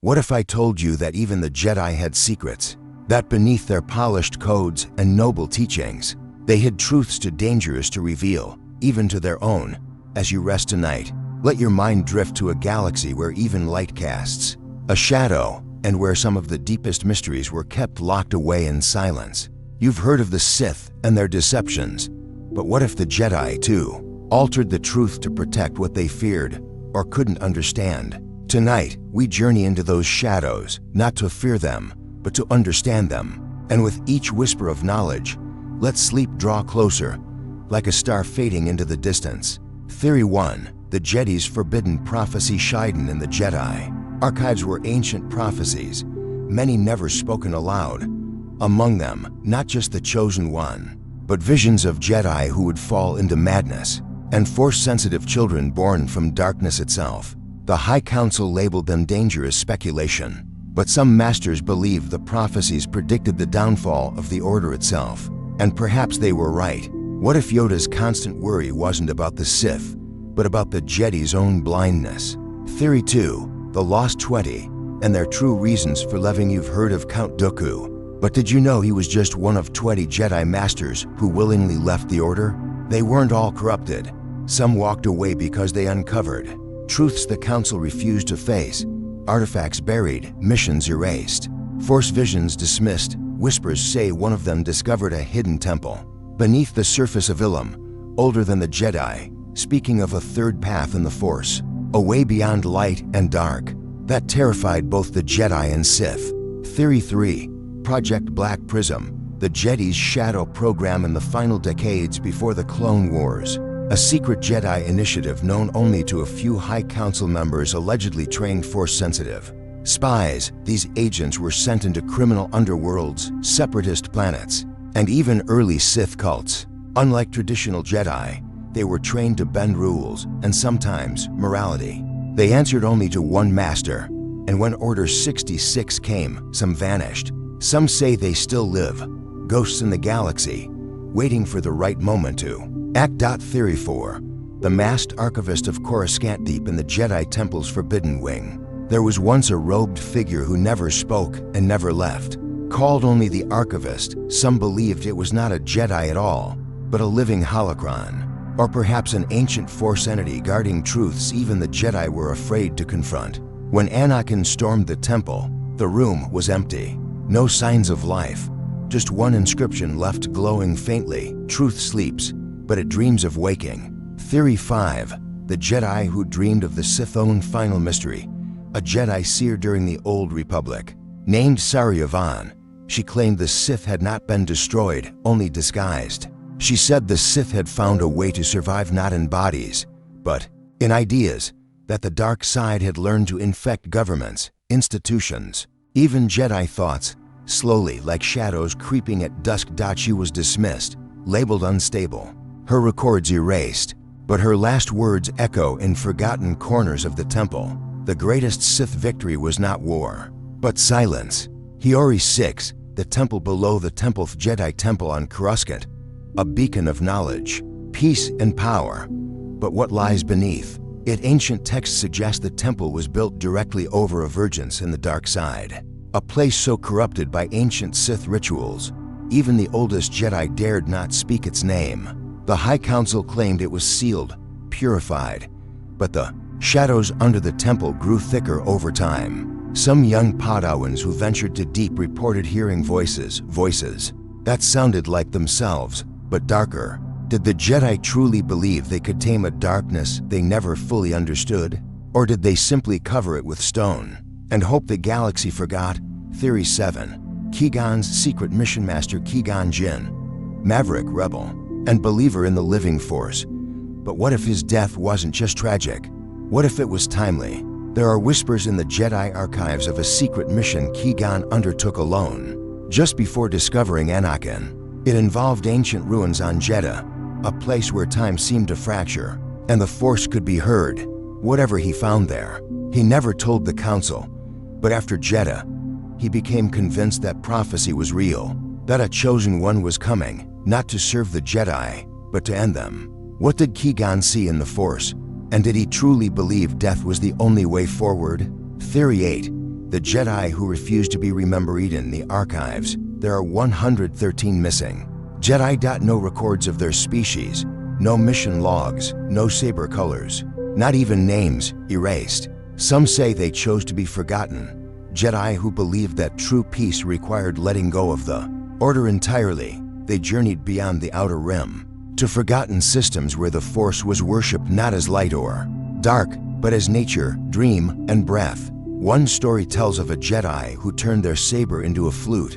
What if I told you that even the Jedi had secrets? That beneath their polished codes and noble teachings, they hid truths too dangerous to reveal, even to their own. As you rest tonight, let your mind drift to a galaxy where even light casts a shadow, and where some of the deepest mysteries were kept locked away in silence. You've heard of the Sith and their deceptions, but what if the Jedi, too, altered the truth to protect what they feared or couldn't understand? Tonight, we journey into those shadows, not to fear them, but to understand them. And with each whisper of knowledge, let sleep draw closer, like a star fading into the distance. Theory 1. The Jedi's forbidden prophecy. Hidden in the Jedi archives were ancient prophecies, many never spoken aloud. Among them, not just the chosen one, but visions of Jedi who would fall into madness, and Force-sensitive children born from darkness itself. The High Council labeled them dangerous speculation, but some masters believed the prophecies predicted the downfall of the Order itself. And perhaps they were right. What if Yoda's constant worry wasn't about the Sith, but about the Jedi's own blindness? Theory 2. The Lost 20 and their true reasons for living. You've heard of Count Dooku, but did you know he was just one of 20 Jedi Masters who willingly left the Order? They weren't all corrupted. Some walked away because they uncovered truths the Council refused to face, artifacts buried, missions erased, Force visions dismissed. Whispers say one of them discovered a hidden temple beneath the surface of Ilum, older than the Jedi, speaking of a third path in the Force, a way beyond light and dark, that terrified both the Jedi and Sith. Theory 3. Project Black Prism, the Jedi's shadow program in the final decades before the Clone Wars. A secret Jedi initiative known only to a few High Council members allegedly trained Force-sensitive spies. These agents were sent into criminal underworlds, separatist planets, and even early Sith cults. Unlike traditional Jedi, they were trained to bend rules and sometimes morality. They answered only to one master, and when Order 66 came, some vanished. Some say they still live, ghosts in the galaxy, waiting for the right moment to act. Theory 4. The masked archivist of Coruscant, deep in the Jedi Temple's forbidden wing, there was once a robed figure who never spoke and never left. Called only the Archivist, some believed it was not a Jedi at all, but a living holocron, or perhaps an ancient Force entity guarding truths even the Jedi were afraid to confront. When Anakin stormed the temple, the room was empty. No signs of life, just one inscription left glowing faintly: "Truth sleeps, but it dreams of waking." Theory 5. The Jedi who dreamed of the Sith's own final mystery. A Jedi seer during the Old Republic, named Saryavan. She claimed the Sith had not been destroyed, only disguised. She said the Sith had found a way to survive not in bodies, but in ideas, that the dark side had learned to infect governments, institutions, even Jedi thoughts, slowly like shadows creeping at dusk. She was dismissed, labeled unstable, her records erased, but her last words echo in forgotten corners of the temple. The greatest Sith victory was not war, but silence. Hiori 6, the temple below the 10th Jedi Temple on Coruscant, a beacon of knowledge, peace, and power. But what lies beneath it? Ancient texts suggest the temple was built directly over a vergence in the dark side, a place so corrupted by ancient Sith rituals, even the oldest Jedi dared not speak its name. The High Council claimed it was sealed, purified, but the shadows under the temple grew thicker over time. Some young Padawans who ventured too deep reported hearing voices that sounded like themselves, but darker. Did the Jedi truly believe they could tame a darkness they never fully understood? Or did they simply cover it with stone and hope the galaxy forgot? Theory 7. Qui-Gon's secret mission master. Qui-Gon Jinn, maverick rebel and believer in the living Force. But what if his death wasn't just tragic? What if it was timely? There are whispers in the Jedi archives of a secret mission Qui-Gon undertook alone, just before discovering Anakin. It involved ancient ruins on Jeddah, a place where time seemed to fracture, and the Force could be heard. Whatever he found there, he never told the Council. But after Jeddah, he became convinced that prophecy was real, that a chosen one was coming, not to serve the Jedi, but to end them. What did Qui-Gon see in the Force? And did he truly believe death was the only way forward? Theory 8. the Jedi who refuse to be remembered in the archives. There are 113 missing. Jedi. No records of their species, no mission logs, no saber colors, not even names erased. Some say they chose to be forgotten. Jedi who believed that true peace required letting go of the Order entirely. They journeyed beyond the Outer Rim to forgotten systems where the Force was worshipped not as light or dark, but as nature, dream, and breath. One story tells of a Jedi who turned their saber into a flute,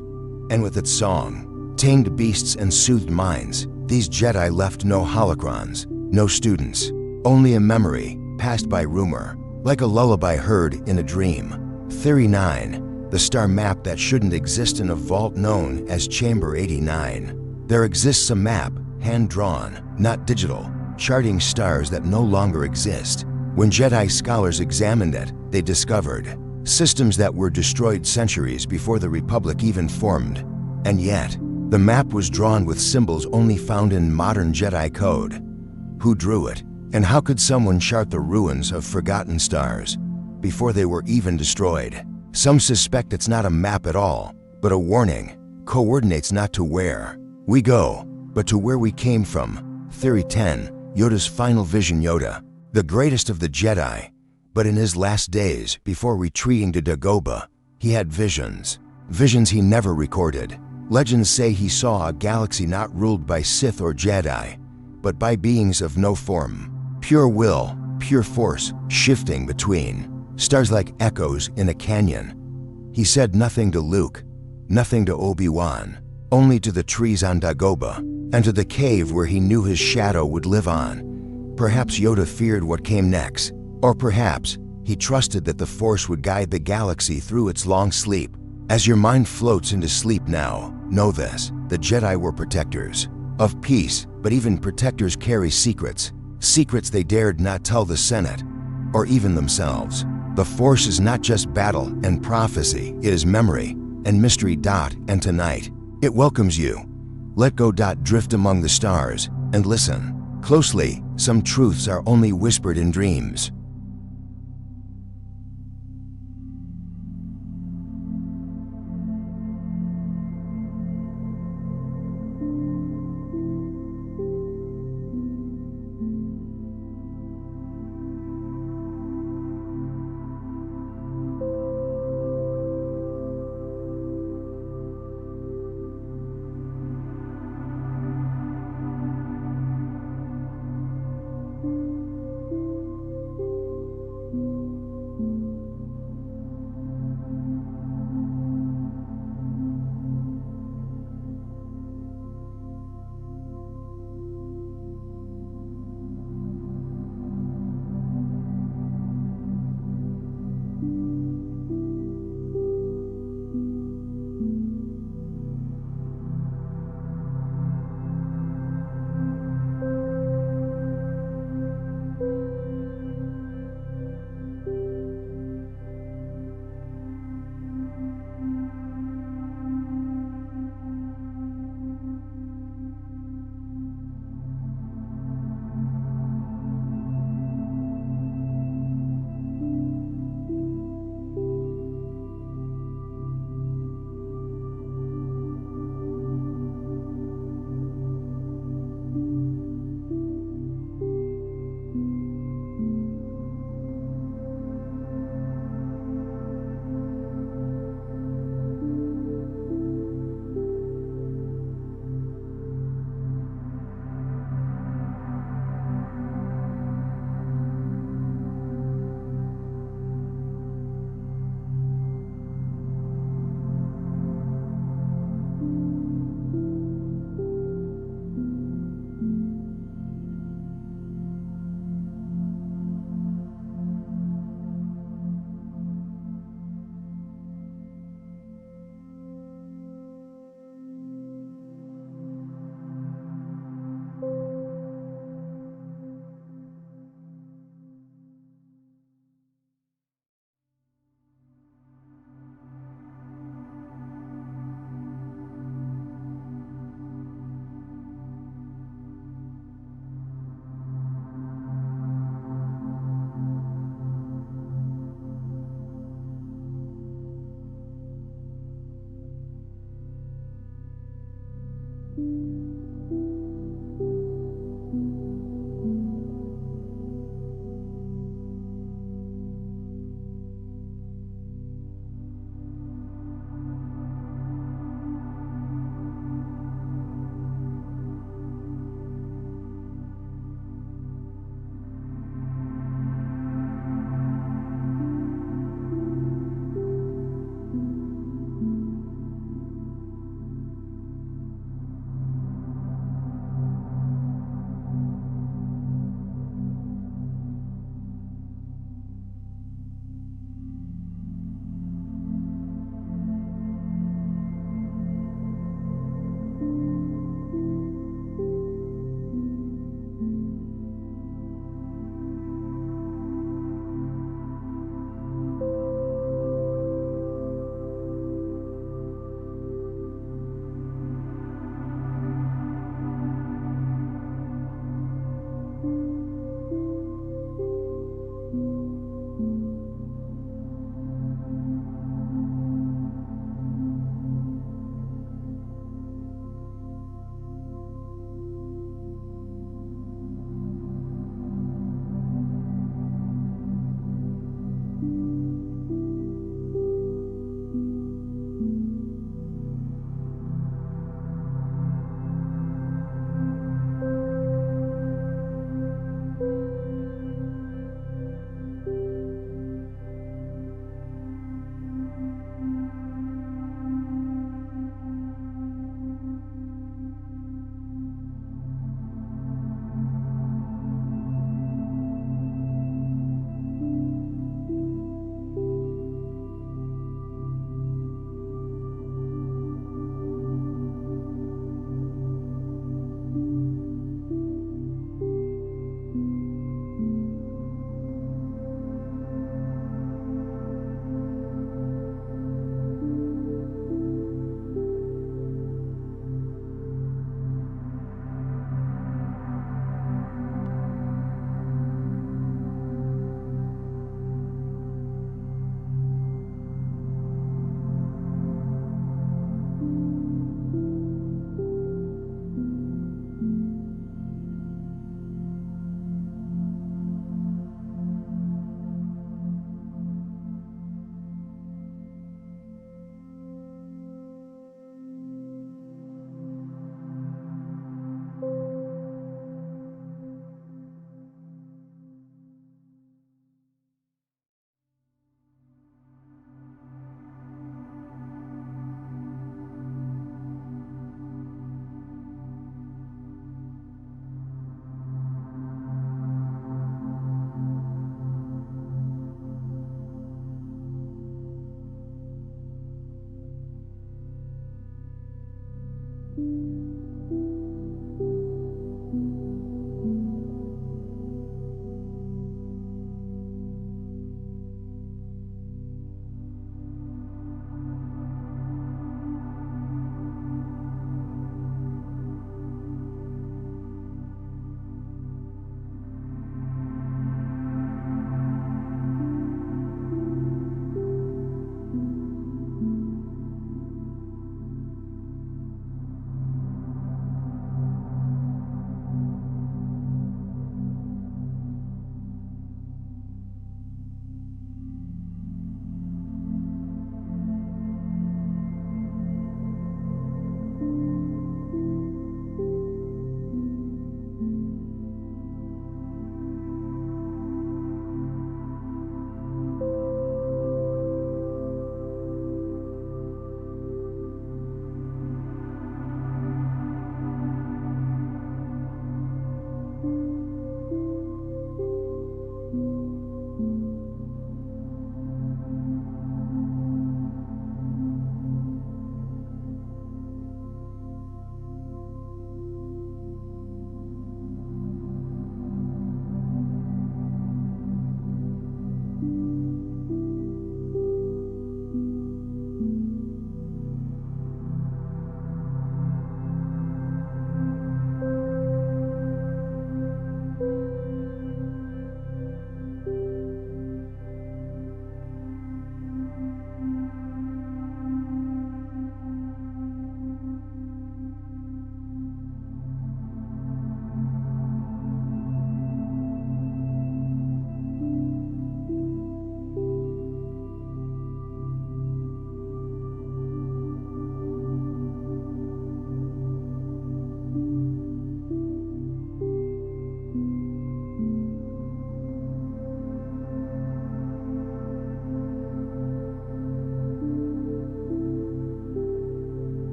and with its song, tamed beasts and soothed minds. These Jedi left no holocrons, no students, only a memory passed by rumor, like a lullaby heard in a dream. Theory 9. The star map that shouldn't exist in a vault known as Chamber 89. There exists a map, hand-drawn, not digital, charting stars that no longer exist. When Jedi scholars examined it, they discovered systems that were destroyed centuries before the Republic even formed. And yet, the map was drawn with symbols only found in modern Jedi code. Who drew it? And how could someone chart the ruins of forgotten stars before they were even destroyed? Some suspect it's not a map at all, but a warning, coordinates not to where we go, but to where we came from. Theory 10. Yoda's final vision. Yoda, the greatest of the Jedi, but in his last days, before retreating to Dagobah, he had visions. Visions he never recorded. Legends say he saw a galaxy not ruled by Sith or Jedi, but by beings of no form. Pure will, pure force, shifting between stars like echoes in a canyon. He said nothing to Luke, nothing to Obi-Wan, only to the trees on Dagobah, and to the cave where he knew his shadow would live on. Perhaps Yoda feared what came next, or perhaps he trusted that the Force would guide the galaxy through its long sleep. As your mind floats into sleep now, know this: the Jedi were protectors of peace, but even protectors carry secrets. Secrets they dared not tell the Senate, or even themselves. The Force is not just battle and prophecy, it is memory and mystery. And tonight, it welcomes you. Let go. Drift among the stars and listen closely. Some truths are only whispered in dreams.